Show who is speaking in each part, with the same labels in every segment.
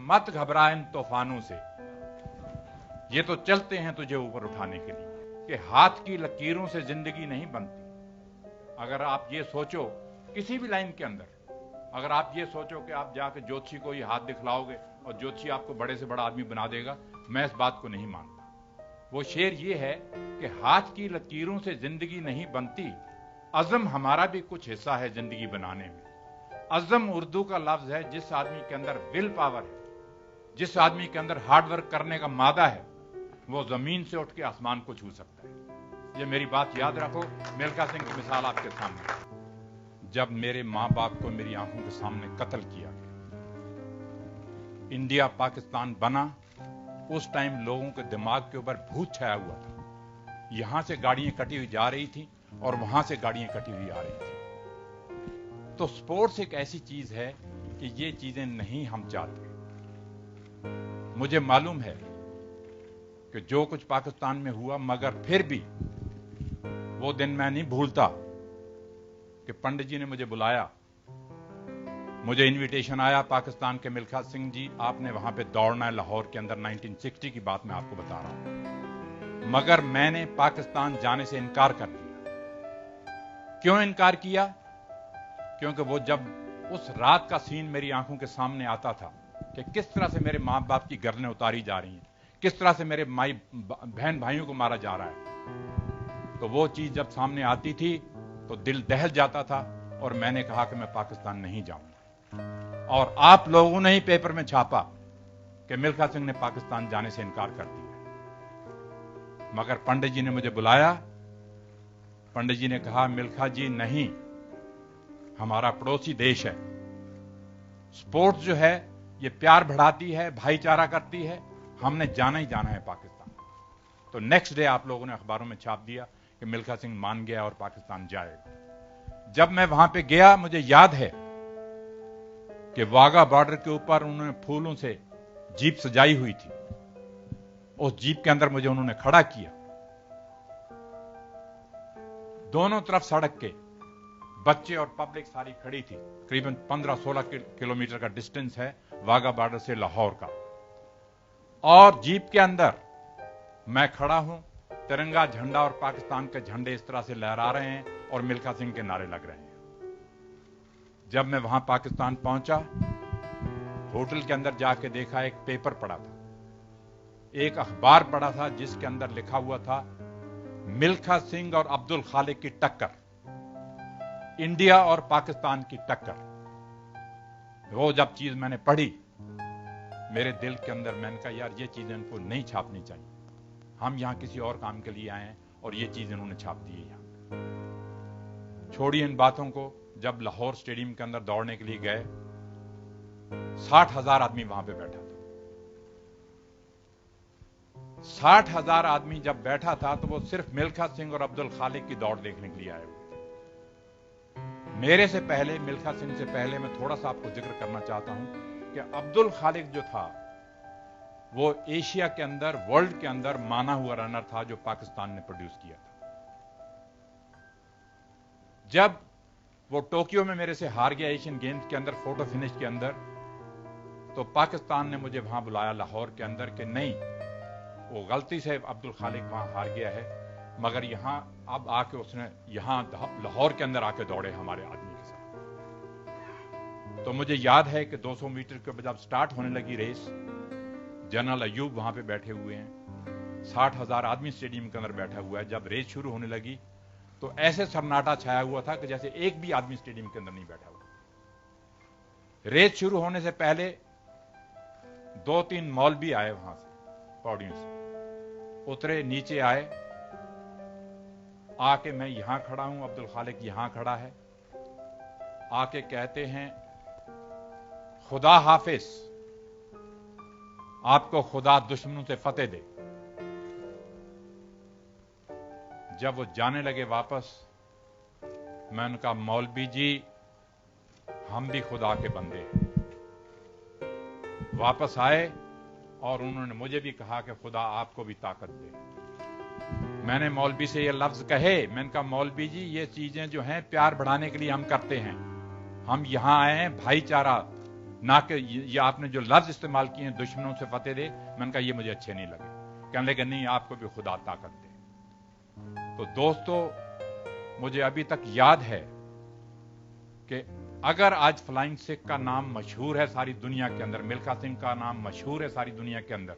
Speaker 1: मत घबरा इन तूफानों से, ये तो चलते हैं तुझे ऊपर उठाने के लिए, कि हाथ की लकीरों से जिंदगी नहीं बनती। अगर आप ये सोचो किसी भी लाइन के अंदर, अगर आप ये सोचो कि आप जाके ज्योतिषी को ये हाथ दिखलाओगे और ज्योतिषी आपको बड़े से बड़ा आदमी बना देगा, मैं इस बात को नहीं मानता। वो शेर ये है कि हाथ की लकीरों से जिंदगी नहीं बनती, अज़म हमारा भी कुछ हिस्सा है जिंदगी बनाने में। अज़म उर्दू का लफ्ज है जिस आदमी के अंदर विल पावर है, जिस आदमी के अंदर हार्ड वर्क करने का मादा है, वो जमीन से उठ के आसमान को छू सकता है। ये मेरी बात याद रखो। मिल्खा सिंह की मिसाल आपके सामने। जब मेरे मां बाप को मेरी आंखों के सामने कत्ल किया गया, इंडिया पाकिस्तान बना, उस टाइम लोगों के दिमाग के ऊपर भूत छाया हुआ था। यहां से गाड़ियां कटी हुई जा रही थी और वहां से गाड़ियां कटी हुई आ रही थी। तो स्पोर्ट्स एक ऐसी चीज है कि ये चीजें नहीं हम चाहते। मुझे मालूम है कि जो कुछ पाकिस्तान में हुआ, मगर फिर भी वो दिन मैं नहीं भूलता कि पंडित जी ने मुझे बुलाया, मुझे इनविटेशन आया पाकिस्तान के मिल्खा सिंह जी, आपने वहां पे दौड़ना है लाहौर के अंदर। 1960 की बात मैं आपको बता रहा हूं, मगर मैंने पाकिस्तान जाने से इनकार कर दिया। क्यों इनकार किया? क्योंकि वो जब उस रात का सीन मेरी आंखों के सामने आता था कि किस तरह से मेरे मां बाप की गर्दनें उतारी जा रही हैं, किस तरह से मेरे बहन भाइयों को मारा जा रहा है, तो वो चीज जब सामने आती थी तो दिल दहल जाता था और मैंने कहा कि मैं पाकिस्तान नहीं जाऊंगा। और आप लोगों ने ही पेपर में छापा कि मिल्खा सिंह ने पाकिस्तान जाने से इनकार कर दिया। मगर पंडित जी ने मुझे बुलाया, पंडित जी ने कहा मिल्खा जी नहीं, हमारा पड़ोसी देश है, स्पोर्ट्स जो है ये प्यार बढ़ाती है, भाईचारा करती है, हमने जाना ही जाना है पाकिस्तान। तो नेक्स्ट डे आप लोगों ने अखबारों में छाप दिया कि मिल्खा सिंह मान गया और पाकिस्तान जाएगा। जब मैं वहां पे गया, मुझे याद है कि वाघा बॉर्डर के ऊपर उन्होंने फूलों से जीप सजाई हुई थी। उस जीप के अंदर मुझे उन्होंने खड़ा किया, दोनों तरफ सड़क के बच्चे और पब्लिक सारी खड़ी थी। करीबन 15-16 किलोमीटर का डिस्टेंस है वाघा बॉर्डर से लाहौर का, और जीप के अंदर मैं खड़ा हूं, तिरंगा झंडा और पाकिस्तान के झंडे इस तरह से लहरा रहे हैं और मिल्खा सिंह के नारे लग रहे हैं। जब मैं वहां पाकिस्तान पहुंचा, होटल के अंदर जाके देखा, एक पेपर पड़ा था, एक अखबार पड़ा था जिसके अंदर लिखा हुआ था मिल्खा सिंह और अब्दुल खालिक की टक्कर, इंडिया और पाकिस्तान की टक्कर। वो जब चीज मैंने पढ़ी, मेरे दिल के अंदर मैंने कहा यार ये चीजें इनको नहीं छापनी चाहिए, हम यहां किसी और काम के लिए आए हैं और ये चीज इन्होंने छाप दी है यहां। छोड़िए इन बातों को। जब लाहौर स्टेडियम के अंदर दौड़ने के लिए गए, 60,000 आदमी वहां पे बैठा था। 60,000 आदमी जब बैठा था तो वो सिर्फ मिल्खा सिंह और अब्दुल खालिक की दौड़ देखने के लिए आए हुए थे। मेरे से पहले, मिल्खा सिंह से पहले, मैं थोड़ा सा आपको जिक्र करना चाहता हूं कि अब्दुल खालिक जो था वो एशिया के अंदर, वर्ल्ड के अंदर माना हुआ रनर था जो पाकिस्तान ने प्रोड्यूस किया था। जब वो टोक्यो में मेरे से हार गया एशियन गेम्स के अंदर, फोटो फिनिश के अंदर, तो पाकिस्तान ने मुझे वहां बुलाया लाहौर के अंदर कि नहीं, वो गलती से अब्दुल खालिक वहां हार गया है, मगर यहां अब आके उसने यहां लाहौर के अंदर आके दौड़े हमारे आदमी के साथ। तो मुझे याद है कि 200 मीटर के जब स्टार्ट होने लगी रेस, जनरल अयूब वहां पे बैठे हुए हैं, 60,000 आदमी स्टेडियम के अंदर बैठा हुआ है। जब रेस शुरू होने लगी तो ऐसे सन्नाटा छाया हुआ था कि जैसे एक भी आदमी स्टेडियम के अंदर नहीं बैठा हुआ। रेस शुरू होने से पहले 2-3 मौलवी आए वहां से, पौड़ियों से उतरे, नीचे आए, आके मैं यहां खड़ा हूं, अब्दुल खालिक यहां खड़ा है, आके कहते हैं खुदा हाफिज, आपको खुदा दुश्मनों से फतेह दे। जब वो जाने लगे वापस, मैं उनका मौलवी जी हम भी खुदा के बंदे हैं। वापस आए और उन्होंने मुझे भी कहा कि खुदा आपको भी ताकत दे। मैंने मौलवी से ये लफ्ज कहे, मैंने कहा मौलवी जी ये चीजें जो हैं प्यार बढ़ाने के लिए हम करते हैं, हम यहां आए हैं भाईचारा ना कि ये आपने जो लफ्ज इस्तेमाल किए हैं दुश्मनों से फतेह दे, मैंने कहा ये मुझे अच्छे नहीं लगे। कहने लगे नहीं, आपको भी खुदा ताकत दे। तो दोस्तों, मुझे अभी तक याद है कि अगर आज फ्लाइंग सिख का नाम मशहूर है सारी दुनिया के अंदर, मिल्खा सिंह का नाम मशहूर है सारी दुनिया के अंदर,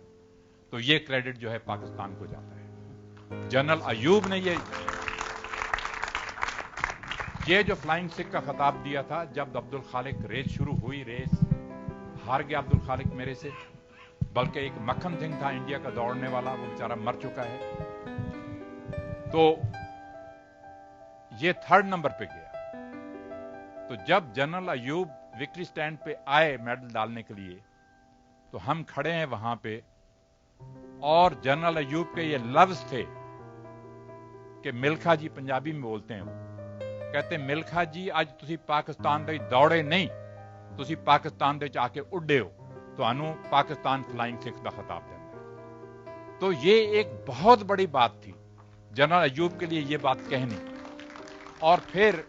Speaker 1: तो ये क्रेडिट जो है पाकिस्तान को जाता है। जनरल अयूब ने ये जो फ्लाइंग सिख का खिताब दिया था, जब अब्दुल खालिक रेस शुरू हुई, रेस हार गया अब्दुल खालिक मेरे से, बल्कि एक मक्खन सिंह था इंडिया का दौड़ने वाला, वो बेचारा मर चुका है, तो ये 3rd नंबर पे गया। तो जब जनरल अयूब विक्ट्री स्टैंड पे आए मेडल डालने के लिए, तो हम खड़े हैं वहां पे, और जनरल अयूब के ये लफ्ज थे कि मिल्खा जी, पंजाबी में बोलते हैं वो, कहते मिल्खा जी आज तुसी पाकिस्तान दे दौड़े नहीं, तुसी पाकिस्तान दे आके उड्डे हो, तो पाकिस्तान फ्लाइंग सिख का खिताब देना है। तो ये एक बहुत बड़ी बात थी जनरल अयूब के लिए, ये बात कहनी। और फिर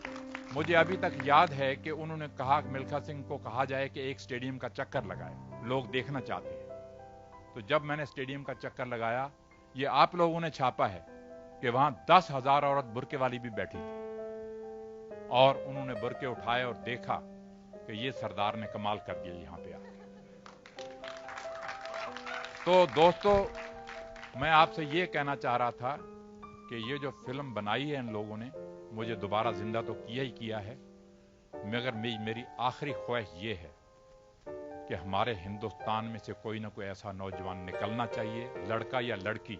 Speaker 1: मुझे अभी तक याद है कि उन्होंने कहा कि मिल्खा सिंह को कहा जाए कि एक स्टेडियम का चक्कर लगाए, लोग देखना चाहते हैं। तो जब मैंने स्टेडियम का चक्कर लगाया, ये आप लोगों ने छापा है कि वहां 10,000 औरत बुरके वाली भी बैठी थी, और उन्होंने बुरके उठाए और देखा कि ये सरदार ने कमाल कर दिया यहां पे आके। तो दोस्तों, मैं आपसे ये कहना चाह रहा था कि ये जो फिल्म बनाई है इन लोगों ने, मुझे दोबारा जिंदा तो किया ही किया है, मगर मेरी आखिरी ख्वाहिश ये है कि हमारे हिंदुस्तान में से कोई ना कोई ऐसा नौजवान निकलना चाहिए, लड़का या लड़की,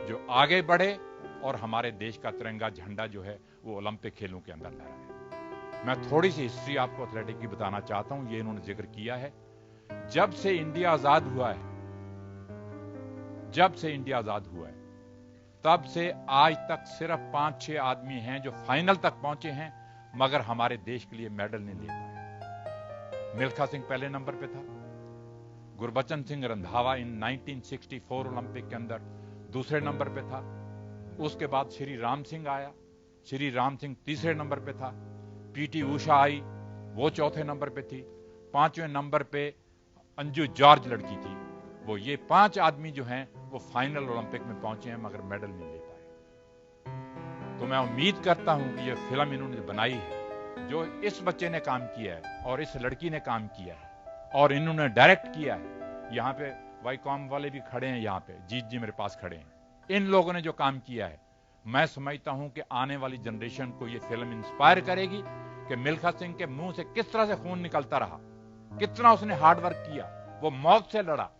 Speaker 1: जो आगे बढ़े और हमारे देश का तिरंगा झंडा जो है वो ओलंपिक खेलों के अंदर लहराए। मैं थोड़ी सी हिस्ट्री आपको एथलेटिक की बताना चाहता हूं, ये इन्होंने जिक्र किया है। जब से इंडिया आजाद हुआ है, तब से आज तक सिर्फ 5-6 आदमी हैं जो फाइनल तक पहुंचे हैं, मगर हमारे देश के लिए मेडल नहीं ले पाए। मिल्खा सिंह पहले नंबर पे था, गुरबचन सिंह रंधावा इन 1964 ओलंपिक के अंदर दूसरे नंबर पे था, उसके बाद श्री राम सिंह आया, श्री राम सिंह तीसरे नंबर पे था, पीटी उषा आई, वो चौथे नंबर पे थी, 5वें नंबर पे अंजू जॉर्ज लड़की थी। वो ये 5 आदमी जो हैं वो फाइनल ओलंपिक में पहुंचे हैं, मगर मेडल नहीं ले पाए। तो मैं उम्मीद करता हूं कि ये फिल्म इन्होंने बनाई है, जो इस बच्चे ने काम किया है और इस लड़की ने काम किया है और इन्होंने डायरेक्ट किया है, यहाँ पे वाईकॉम वाले भी खड़े हैं, यहाँ पे जीत जी मेरे पास खड़े हैं, इन लोगों ने जो काम किया है, मैं समझता हूं कि आने वाली जनरेशन को ये फिल्म इंस्पायर करेगी कि मिल्खा सिंह के मुंह से किस तरह से खून निकलता रहा, कितना उसने हार्डवर्क किया, वो मौत से लड़ा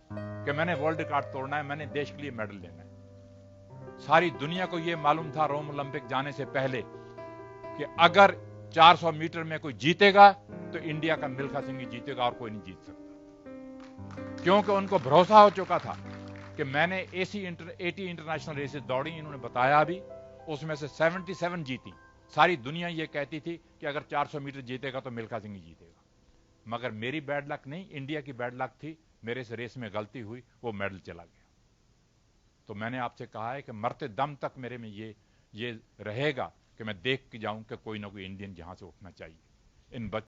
Speaker 1: कि मैंने वर्ल्ड रिकॉर्ड तोड़ना है, मैंने देश के लिए मेडल लेना है। सारी दुनिया को यह मालूम था रोम ओलंपिक जाने से पहले कि अगर 400 मीटर में कोई जीतेगा तो इंडिया का मिल्खा सिंह ही जीतेगा और कोई नहीं जीत सकता, क्योंकि उनको भरोसा हो चुका था कि मैंने 80 इंटरनेशनल रेसेस दौड़ी, इन्होंने बताया भी, उसमें से 77 जीती। सारी दुनिया ये कहती थी कि अगर 400 मीटर जीतेगा तो मिल्खा सिंह ही जीतेगा, मगर मेरी बैड लक नहीं, इंडिया की बैड लक थी, मेरे से रेस में गलती हुई, वो मेडल चला गया। तो मैंने आपसे कहा है कि मरते दम तक मेरे में ये रहेगा कि मैं देख के जाऊं कि कोई ना कोई इंडियन यहां से उठना चाहिए। इन